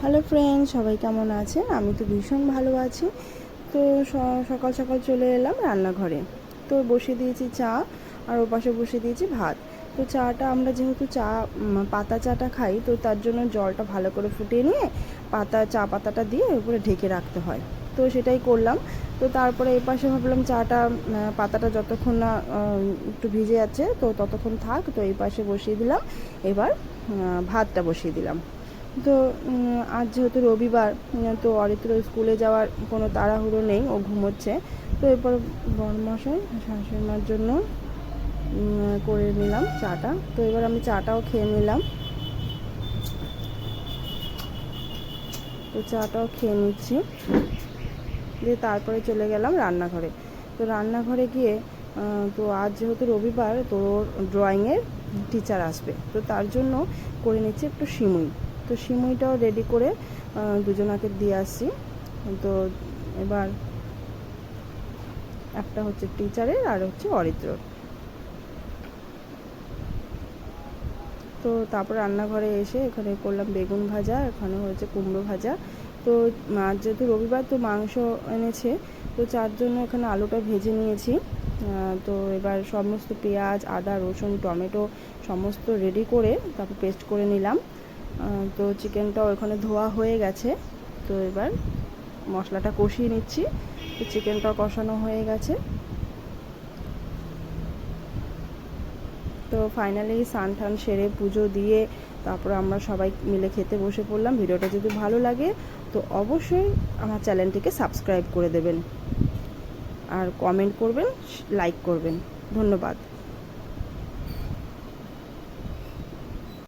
Hello friend, সবাই কেমন আছেন? আমি তো ভীষণ ভালো আছি। তো সকাল সকাল চলে এলাম রান্নাঘরে। তো বসিয়ে দিয়েছি চা, আর ওপাশে বসিয়ে দিয়েছি ভাত। তো চাটা আমরা যেহেতু পাতা চাটা খাই, তো তার জন্য জলটা ভালো করে ফুটিয়ে নিয়ে চা পাতাটা দিয়ে উপরে ঢেকে রাখতে হয়। তো সেটাই করলাম। তো তারপরে এপাশে ভাবলাম চাটা পাতাটা যতক্ষণ না একটু ভিজে যাচ্ছে তো ততক্ষণ থাক। তো এই পাশে বসিয়ে দিলাম। এবার ভাতটা বসিয়ে দিলাম। তো আজ যেহেতু রবিবার, তো অরিত্র স্কুলে যাওয়ার কোনো তাড়াহুড়ো নেই, ও ঘুমোচ্ছে। তো এরপর বড়মশাই শাশুড়ি মার জন্য করে নিলাম চাটা। তো এবার আমি চাটাও খেয়ে নিলাম। তো চাটাও খেয়ে নিচ্ছি, দিয়ে তারপরে চলে গেলাম রান্নাঘরে। তো রান্নাঘরে গিয়ে তো আজ যেহেতু রবিবার, তো ড্রয়িংয়ের টিচার আসবে, তো তার জন্য করে নিচ্ছি একটু সিমুই। তো সিমুইটাও রেডি করে দুজনাকে দিয়ে আসছি। তো এবার একটা হচ্ছে টিচারের আর হচ্ছে অরিত্রর। তো তারপর রান্নাঘরে এসে এখানে করলাম বেগুন ভাজা, এখানে হয়েছে কুমড়ো ভাজা। তো আজ যেহেতু রবিবার, তো মাংস এনেছে, তো যার জন্য এখানে আলুটা ভেজে নিয়েছি। তো এবার সমস্ত পেঁয়াজ, আদা, রসুন, টমেটো সমস্ত রেডি করে তারপর পেস্ট করে নিলাম। তো চিকেনটাও এখানে ধোয়া হয়ে গেছে। তো এবার মশলাটা কষিয়ে নিচ্ছি। তো চিকেনটাও কষানো হয়ে গেছে। তো ফাইনালি স্নান টান সেরে পুজো দিয়ে তারপর আমরা সবাই মিলে খেতে বসে পড়লাম। ভিডিওটা যদি ভালো লাগে তো অবশ্যই আমার চ্যানেলটিকে সাবস্ক্রাইব করে দেবেন, আর কমেন্ট করবেন, লাইক করবেন। ধন্যবাদ।